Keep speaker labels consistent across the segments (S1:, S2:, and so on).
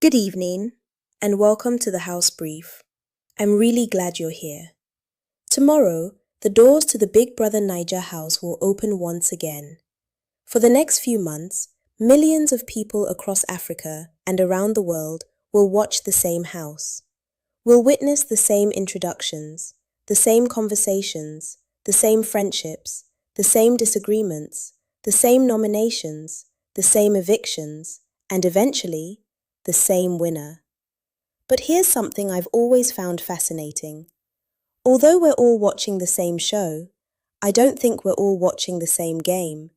S1: Good evening, and welcome to the House Brief. I'm really glad you're here. Tomorrow, the doors to the Big Brother Naija house will open once again. For the next few months, millions of people across Africa and around the world will watch the same house. We'll witness the same introductions, the same conversations, the same friendships, the same disagreements, the same nominations, the same evictions, and eventually, the same winner. But here's something I've always found fascinating. Although we're all watching the same show, I don't think we're all watching the same game.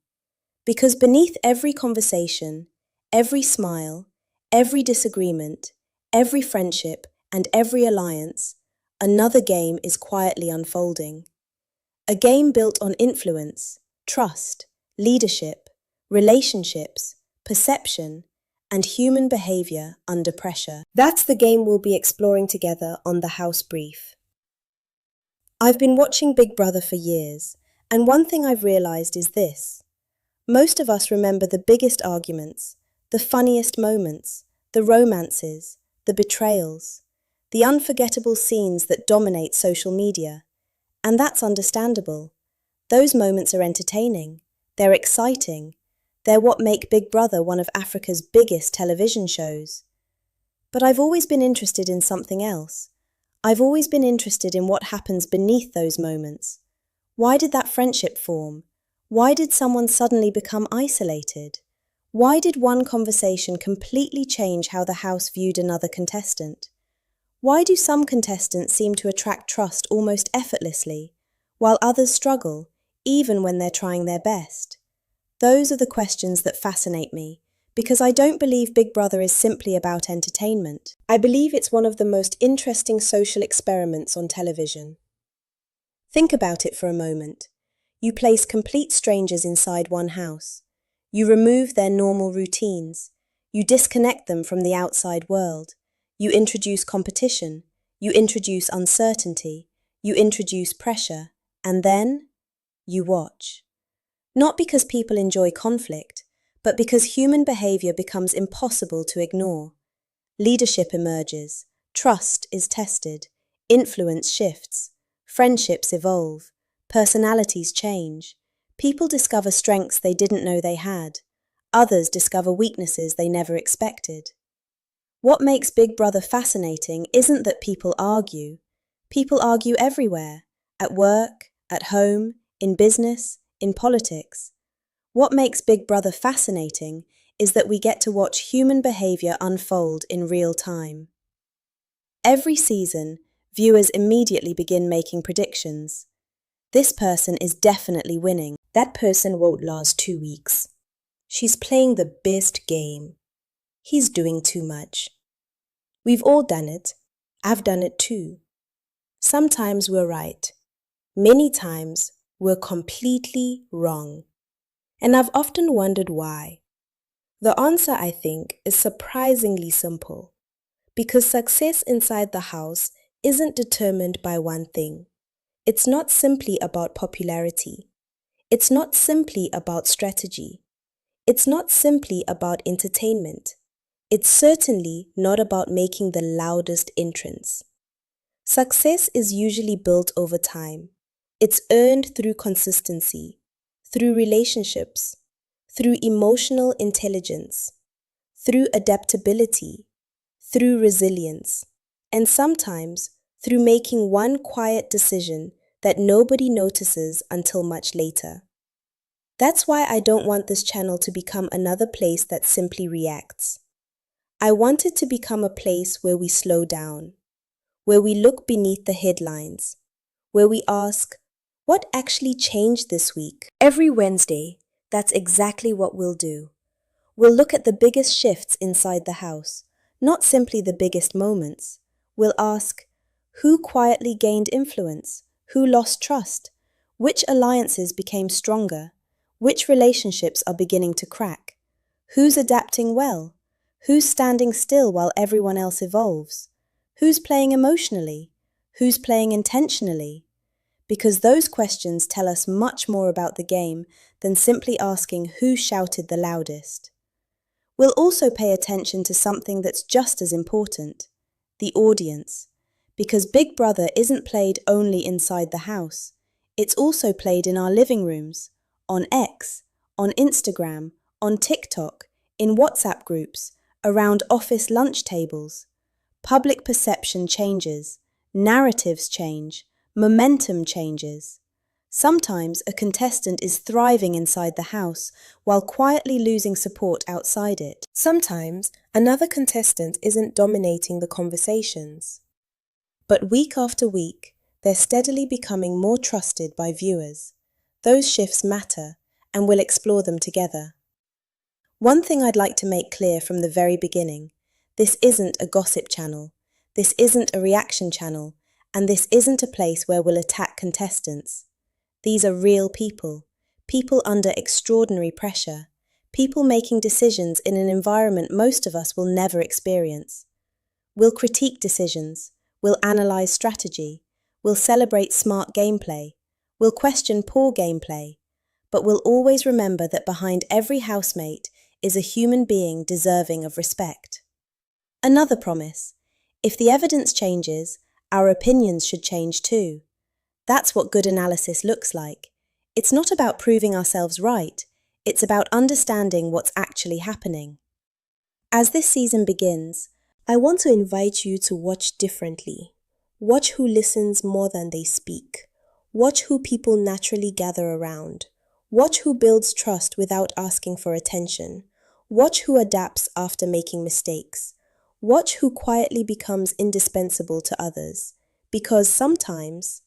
S1: Because beneath every conversation, every smile, every disagreement, every friendship, and every alliance, another game is quietly unfolding. A game built on influence, trust, leadership, relationships, perception, and human behavior under pressure. That's the game we'll be exploring together on the House Brief. I've been watching Big Brother for years, and one thing I've realized is this. Most of us remember the biggest arguments, the funniest moments, the romances, the betrayals, the unforgettable scenes that dominate social media. And that's understandable. Those moments are entertaining, they're exciting, they're what make Big Brother one of Africa's biggest television shows. But I've always been interested in something else. I've always been interested in what happens beneath those moments. Why did that friendship form? Why did someone suddenly become isolated? Why did one conversation completely change how the house viewed another contestant? Why do some contestants seem to attract trust almost effortlessly, while others struggle, even when they're trying their best? Those are the questions that fascinate me, because I don't believe Big Brother is simply about entertainment. I believe it's one of the most interesting social experiments on television. Think about it for a moment. You place complete strangers inside one house. You remove their normal routines. You disconnect them from the outside world. You introduce competition. You introduce uncertainty. You introduce pressure. And then, you watch. Not because people enjoy conflict, but because human behavior becomes impossible to ignore. Leadership emerges, trust is tested, influence shifts, friendships evolve, personalities change, people discover strengths they didn't know they had, others discover weaknesses they never expected. What makes Big Brother fascinating isn't that people argue. People argue everywhere, at work, at home, in business, in politics. What makes Big Brother fascinating is that we get to watch human behavior unfold in real time. Every season, viewers immediately begin making predictions. This person is definitely winning. That person won't last 2 weeks. She's playing the best game. He's doing too much. We've all done it. I've done it too. Sometimes we're right. Many times we're completely wrong. And I've often wondered why. The answer, I think, is surprisingly simple. Because success inside the house isn't determined by one thing. It's not simply about popularity. It's not simply about strategy. It's not simply about entertainment. It's certainly not about making the loudest entrance. Success is usually built over time. It's earned through consistency, through relationships, through emotional intelligence, through adaptability, through resilience, and sometimes through making one quiet decision that nobody notices until much later. That's why I don't want this channel to become another place that simply reacts. I want it to become a place where we slow down, where we look beneath the headlines, where we ask, what actually changed this week? Every Wednesday, that's exactly what we'll do. We'll look at the biggest shifts inside the house, not simply the biggest moments. We'll ask, who quietly gained influence? Who lost trust? Which alliances became stronger? Which relationships are beginning to crack? Who's adapting well? Who's standing still while everyone else evolves? Who's playing emotionally? Who's playing intentionally? Because those questions tell us much more about the game than simply asking who shouted the loudest. We'll also pay attention to something that's just as important: the audience. Because Big Brother isn't played only inside the house, it's also played in our living rooms, on X, on Instagram, on TikTok, in WhatsApp groups, around office lunch tables. Public perception changes, narratives change, momentum changes. Sometimes a contestant is thriving inside the house while quietly losing support outside it. Sometimes another contestant isn't dominating the conversations. But week after week, they're steadily becoming more trusted by viewers. Those shifts matter, and we'll explore them together. One thing I'd like to make clear from the very beginning: this isn't a gossip channel, this isn't a reaction channel, and this isn't a place where we'll attack contestants. These are real people, people under extraordinary pressure, people making decisions in an environment most of us will never experience. We'll critique decisions, we'll analyze strategy, we'll celebrate smart gameplay, we'll question poor gameplay, but we'll always remember that behind every housemate is a human being deserving of respect. Another promise: if the evidence changes, our opinions should change too. That's what good analysis looks like. It's not about proving ourselves right, it's about understanding what's actually happening. As this season begins, I want to invite you to watch differently. Watch who listens more than they speak. Watch who people naturally gather around. Watch who builds trust without asking for attention. Watch who adapts after making mistakes. Watch who quietly becomes indispensable to others. Because sometimes,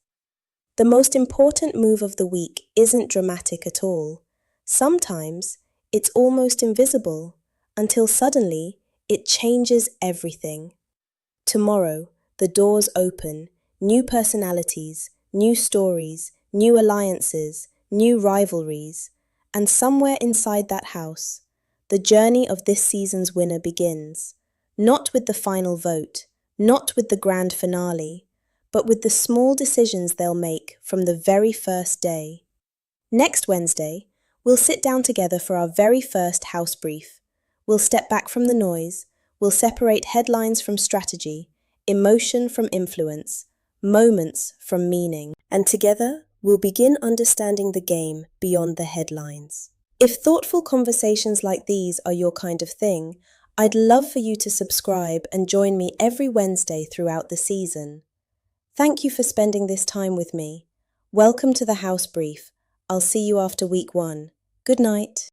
S1: the most important move of the week isn't dramatic at all. Sometimes, it's almost invisible, until suddenly, it changes everything. Tomorrow, the doors open, new personalities, new stories, new alliances, new rivalries, and somewhere inside that house, the journey of this season's winner begins. Not with the final vote, not with the grand finale, but with the small decisions they'll make from the very first day. Next Wednesday, we'll sit down together for our very first house brief. We'll step back from the noise, we'll separate headlines from strategy, emotion from influence, moments from meaning, and together we'll begin understanding the game beyond the headlines. If thoughtful conversations like these are your kind of thing, I'd love for you to subscribe and join me every Wednesday throughout the season. Thank you for spending this time with me. Welcome to the House Brief. I'll see you after week 1. Good night.